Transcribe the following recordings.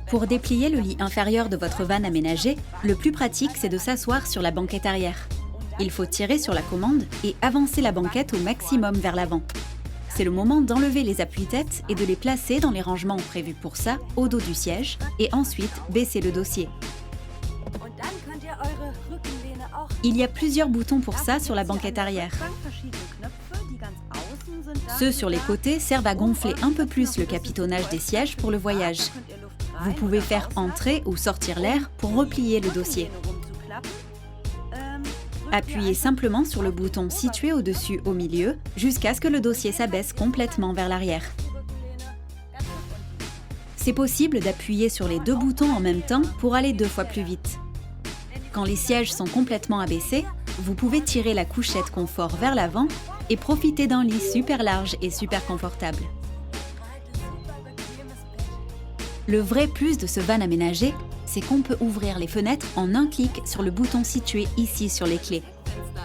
Pour déplier le lit inférieur de votre van aménagé, le plus pratique, c'est de s'asseoir sur la banquette arrière. Il faut tirer sur la commande et avancer la banquette au maximum vers l'avant. C'est le moment d'enlever les appuis-têtes et de les placer dans les rangements prévus pour ça, au dos du siège, et ensuite baisser le dossier. Il y a plusieurs boutons pour ça sur la banquette arrière. Ceux sur les côtés servent à gonfler un peu plus le capitonnage des sièges pour le voyage. Vous pouvez faire entrer ou sortir l'air pour replier le dossier. Appuyez simplement sur le bouton situé au-dessus au milieu jusqu'à ce que le dossier s'abaisse complètement vers l'arrière. C'est possible d'appuyer sur les deux boutons en même temps pour aller 2 fois plus vite. Quand les sièges sont complètement abaissés, vous pouvez tirer la couchette confort vers l'avant et profiter d'un lit super large et super confortable. Le vrai plus de ce van aménagé, c'est qu'on peut ouvrir les fenêtres en un clic sur le bouton situé ici sur les clés.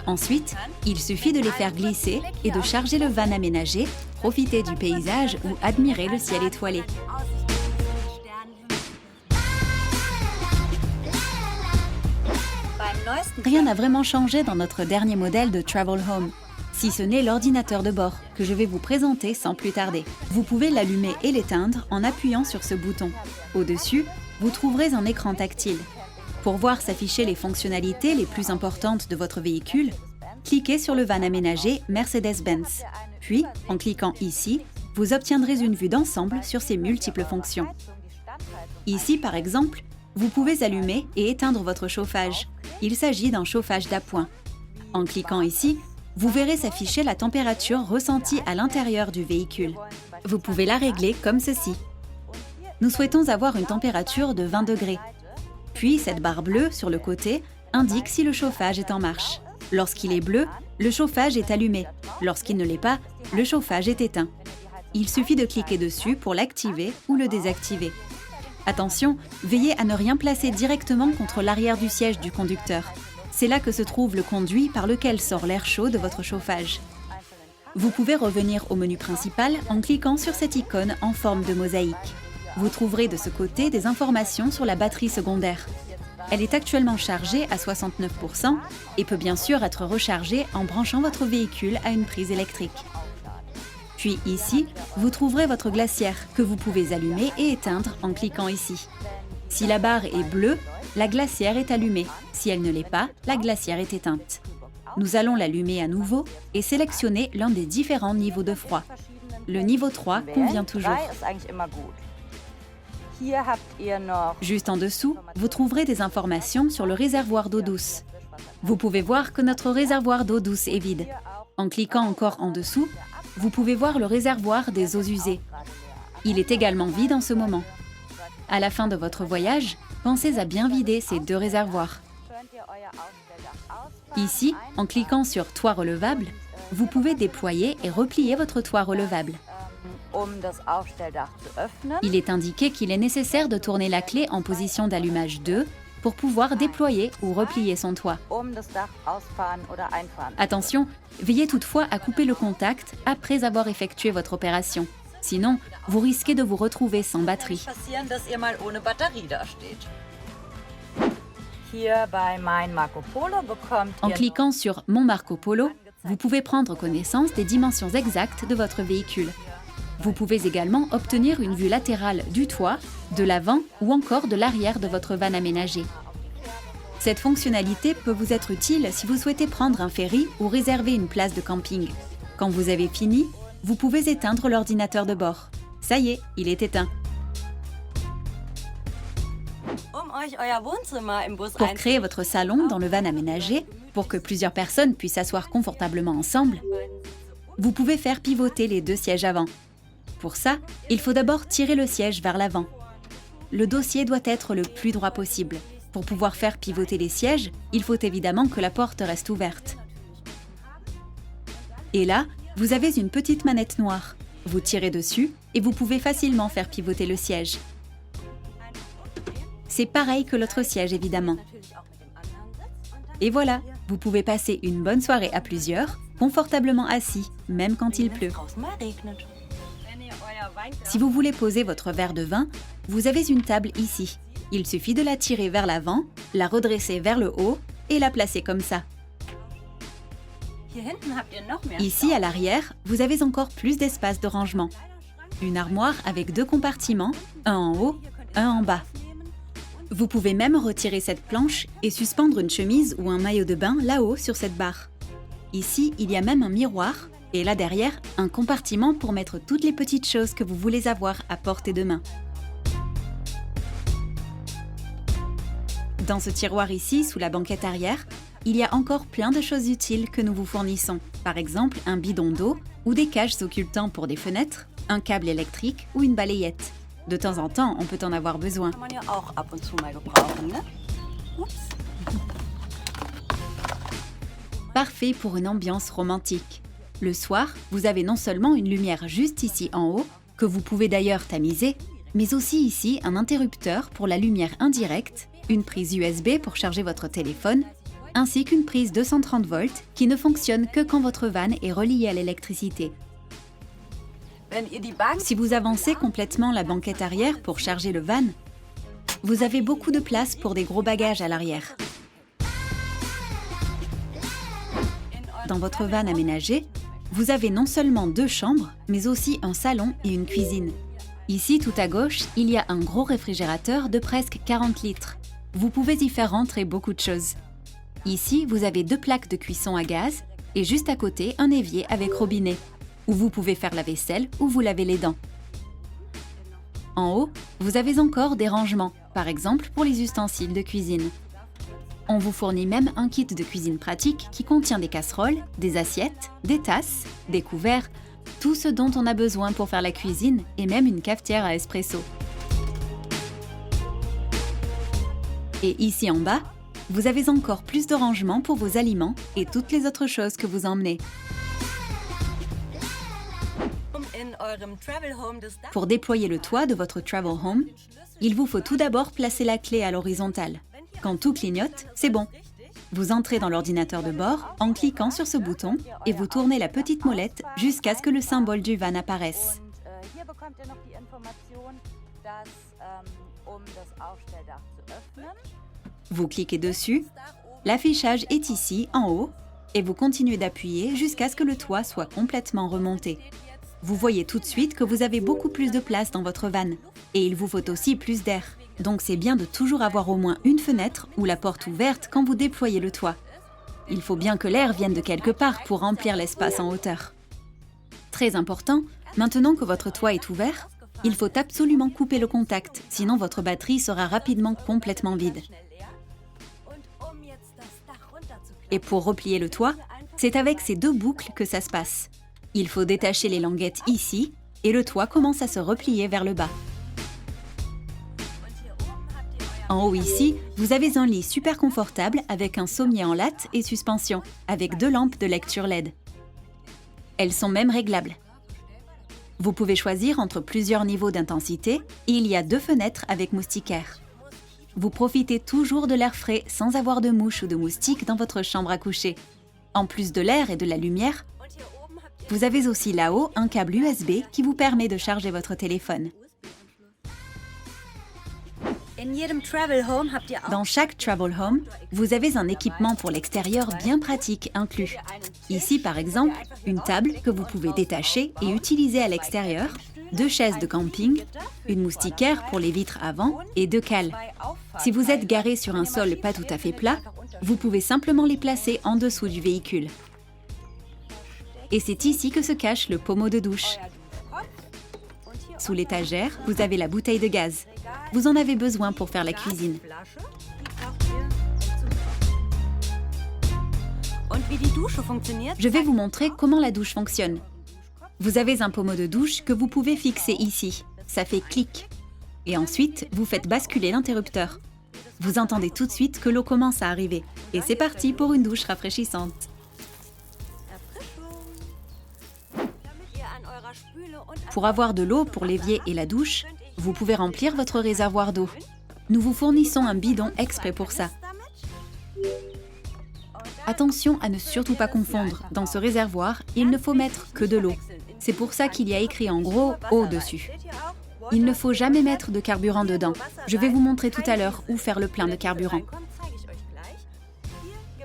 Ensuite, il suffit de les faire glisser et de charger le van aménagé, profiter du paysage ou admirer le ciel étoilé. Rien n'a vraiment changé dans notre dernier modèle de Travel Home, si ce n'est l'ordinateur de bord, que je vais vous présenter sans plus tarder. Vous pouvez l'allumer et l'éteindre en appuyant sur ce bouton. Au-dessus, vous trouverez un écran tactile. Pour voir s'afficher les fonctionnalités les plus importantes de votre véhicule, cliquez sur le van aménagé Mercedes-Benz. Puis, en cliquant ici, vous obtiendrez une vue d'ensemble sur ses multiples fonctions. Ici, par exemple, vous pouvez allumer et éteindre votre chauffage. Il s'agit d'un chauffage d'appoint. En cliquant ici, vous verrez s'afficher la température ressentie à l'intérieur du véhicule. Vous pouvez la régler comme ceci. Nous souhaitons avoir une température de 20 degrés. Puis, cette barre bleue sur le côté indique si le chauffage est en marche. Lorsqu'il est bleu, le chauffage est allumé. Lorsqu'il ne l'est pas, le chauffage est éteint. Il suffit de cliquer dessus pour l'activer ou le désactiver. Attention, veillez à ne rien placer directement contre l'arrière du siège du conducteur. C'est là que se trouve le conduit par lequel sort l'air chaud de votre chauffage. Vous pouvez revenir au menu principal en cliquant sur cette icône en forme de mosaïque. Vous trouverez de ce côté des informations sur la batterie secondaire. Elle est actuellement chargée à 69% et peut bien sûr être rechargée en branchant votre véhicule à une prise électrique. Puis ici, vous trouverez votre glacière que vous pouvez allumer et éteindre en cliquant ici. Si la barre est bleue, la glacière est allumée. Si elle ne l'est pas, la glacière est éteinte. Nous allons l'allumer à nouveau et sélectionner l'un des différents niveaux de froid. Le niveau 3 convient toujours. Juste en dessous, vous trouverez des informations sur le réservoir d'eau douce. Vous pouvez voir que notre réservoir d'eau douce est vide. En cliquant encore en dessous, vous pouvez voir le réservoir des eaux usées. Il est également vide en ce moment. À la fin de votre voyage, pensez à bien vider ces 2 réservoirs. Ici, en cliquant sur « Toit relevable », vous pouvez déployer et replier votre toit relevable. Il est indiqué qu'il est nécessaire de tourner la clé en position d'allumage 2 pour pouvoir déployer ou replier son toit. Attention, veillez toutefois à couper le contact après avoir effectué votre opération. Sinon, vous risquez de vous retrouver sans batterie. En cliquant sur « Mon Marco Polo », vous pouvez prendre connaissance des dimensions exactes de votre véhicule. Vous pouvez également obtenir une vue latérale du toit, de l'avant ou encore de l'arrière de votre van aménagé. Cette fonctionnalité peut vous être utile si vous souhaitez prendre un ferry ou réserver une place de camping. Quand vous avez fini, vous pouvez éteindre l'ordinateur de bord. Ça y est, il est éteint. Pour créer votre salon dans le van aménagé, pour que plusieurs personnes puissent s'asseoir confortablement ensemble, vous pouvez faire pivoter les 2 sièges avant. Pour ça, il faut d'abord tirer le siège vers l'avant. Le dossier doit être le plus droit possible. Pour pouvoir faire pivoter les sièges, il faut évidemment que la porte reste ouverte. Et là, vous avez une petite manette noire. Vous tirez dessus et vous pouvez facilement faire pivoter le siège. C'est pareil que l'autre siège, évidemment. Et voilà, vous pouvez passer une bonne soirée à plusieurs, confortablement assis, même quand il pleut. Si vous voulez poser votre verre de vin, vous avez une table ici. Il suffit de la tirer vers l'avant, la redresser vers le haut et la placer comme ça. Ici, à l'arrière, vous avez encore plus d'espace de rangement. Une armoire avec 2 compartiments, un en haut, un en bas. Vous pouvez même retirer cette planche et suspendre une chemise ou un maillot de bain là-haut sur cette barre. Ici, il y a même un miroir et là derrière, un compartiment pour mettre toutes les petites choses que vous voulez avoir à portée de main. Dans ce tiroir ici, sous la banquette arrière, il y a encore plein de choses utiles que nous vous fournissons. Par exemple, un bidon d'eau ou des caches occultants pour des fenêtres, un câble électrique ou une balayette. De temps en temps, on peut en avoir besoin. Parfait pour une ambiance romantique. Le soir, vous avez non seulement une lumière juste ici en haut, que vous pouvez d'ailleurs tamiser, mais aussi ici un interrupteur pour la lumière indirecte, une prise USB pour charger votre téléphone, ainsi qu'une prise 230 volts qui ne fonctionne que quand votre van est relié à l'électricité. Si vous avancez complètement la banquette arrière pour charger le van, vous avez beaucoup de place pour des gros bagages à l'arrière. Dans votre van aménagé, vous avez non seulement 2 chambres, mais aussi un salon et une cuisine. Ici, tout à gauche, il y a un gros réfrigérateur de presque 40 litres. Vous pouvez y faire rentrer beaucoup de choses. Ici, vous avez 2 plaques de cuisson à gaz et juste à côté, un évier avec robinet, où vous pouvez faire la vaisselle ou vous laver les dents. En haut, vous avez encore des rangements, par exemple pour les ustensiles de cuisine. On vous fournit même un kit de cuisine pratique qui contient des casseroles, des assiettes, des tasses, des couverts, tout ce dont on a besoin pour faire la cuisine et même une cafetière à espresso. Et ici en bas, vous avez encore plus de rangements pour vos aliments et toutes les autres choses que vous emmenez. Pour déployer le toit de votre Travel Home, il vous faut tout d'abord placer la clé à l'horizontale. Quand tout clignote, c'est bon. Vous entrez dans l'ordinateur de bord en cliquant sur ce bouton et vous tournez la petite molette jusqu'à ce que le symbole du van apparaisse. Vous cliquez dessus, l'affichage est ici en haut et vous continuez d'appuyer jusqu'à ce que le toit soit complètement remonté. Vous voyez tout de suite que vous avez beaucoup plus de place dans votre van et il vous faut aussi plus d'air. Donc c'est bien de toujours avoir au moins une fenêtre ou la porte ouverte quand vous déployez le toit. Il faut bien que l'air vienne de quelque part pour remplir l'espace en hauteur. Très important, maintenant que votre toit est ouvert, il faut absolument couper le contact, sinon votre batterie sera rapidement complètement vide. Et pour replier le toit, c'est avec ces 2 boucles que ça se passe. Il faut détacher les languettes ici et le toit commence à se replier vers le bas. En haut ici, vous avez un lit super confortable avec un sommier en latte et suspension, avec 2 lampes de lecture LED. Elles sont même réglables. Vous pouvez choisir entre plusieurs niveaux d'intensité et il y a 2 fenêtres avec moustiquaires. Vous profitez toujours de l'air frais sans avoir de mouches ou de moustiques dans votre chambre à coucher. En plus de l'air et de la lumière, vous avez aussi là-haut un câble USB qui vous permet de charger votre téléphone. Dans chaque Travel Home, vous avez un équipement pour l'extérieur bien pratique inclus. Ici, par exemple, une table que vous pouvez détacher et utiliser à l'extérieur, 2 chaises de camping, une moustiquaire pour les vitres avant et 2 cales. Si vous êtes garé sur un sol pas tout à fait plat, vous pouvez simplement les placer en dessous du véhicule. Et c'est ici que se cache le pommeau de douche. Sous l'étagère, vous avez la bouteille de gaz. Vous en avez besoin pour faire la cuisine. Je vais vous montrer comment la douche fonctionne. Vous avez un pommeau de douche que vous pouvez fixer ici. Ça fait clic. Et ensuite, vous faites basculer l'interrupteur. Vous entendez tout de suite que l'eau commence à arriver. Et c'est parti pour une douche rafraîchissante. Pour avoir de l'eau pour l'évier et la douche, vous pouvez remplir votre réservoir d'eau. Nous vous fournissons un bidon exprès pour ça. Attention à ne surtout pas confondre. Dans ce réservoir, il ne faut mettre que de l'eau. C'est pour ça qu'il y a écrit en gros « eau » dessus. Il ne faut jamais mettre de carburant dedans. Je vais vous montrer tout à l'heure où faire le plein de carburant.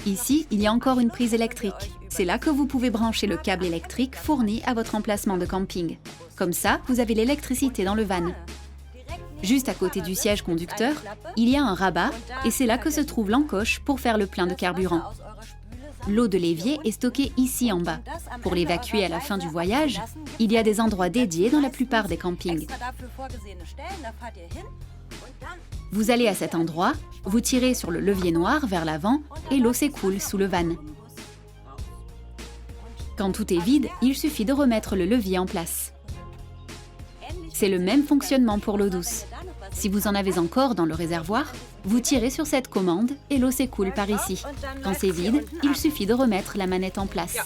Ici, il y a encore une prise électrique. C'est là que vous pouvez brancher le câble électrique fourni à votre emplacement de camping. Comme ça, vous avez l'électricité dans le van. Juste à côté du siège conducteur, il y a un rabat et c'est là que se trouve l'encoche pour faire le plein de carburant. L'eau de l'évier est stockée ici en bas. Pour l'évacuer à la fin du voyage, il y a des endroits dédiés dans la plupart des campings. Vous allez à cet endroit, vous tirez sur le levier noir vers l'avant et l'eau s'écoule sous le van. Quand tout est vide, il suffit de remettre le levier en place. C'est le même fonctionnement pour l'eau douce. Si vous en avez encore dans le réservoir, vous tirez sur cette commande et l'eau s'écoule par ici. Quand c'est vide, il suffit de remettre la manette en place.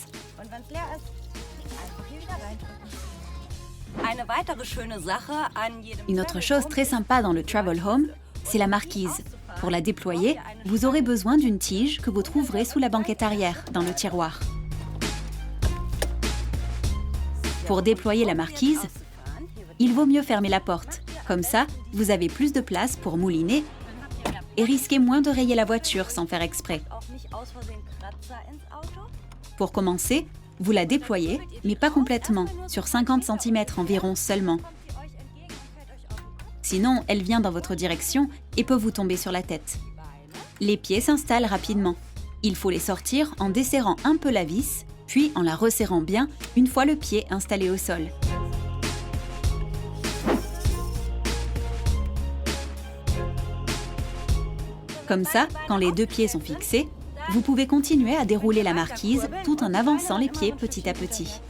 Une autre chose très sympa dans le Travel Home, c'est la marquise. Pour la déployer, vous aurez besoin d'une tige que vous trouverez sous la banquette arrière, dans le tiroir. Pour déployer la marquise, il vaut mieux fermer la porte. Comme ça, vous avez plus de place pour mouliner et risquez moins de rayer la voiture sans faire exprès. Pour commencer, vous la déployez, mais pas complètement, sur 50 cm environ seulement. Sinon, elle vient dans votre direction et peut vous tomber sur la tête. Les pieds s'installent rapidement. Il faut les sortir en desserrant un peu la vis, puis en la resserrant bien une fois le pied installé au sol. Comme ça, quand les deux pieds sont fixés, vous pouvez continuer à dérouler la marquise tout en avançant les pieds petit à petit.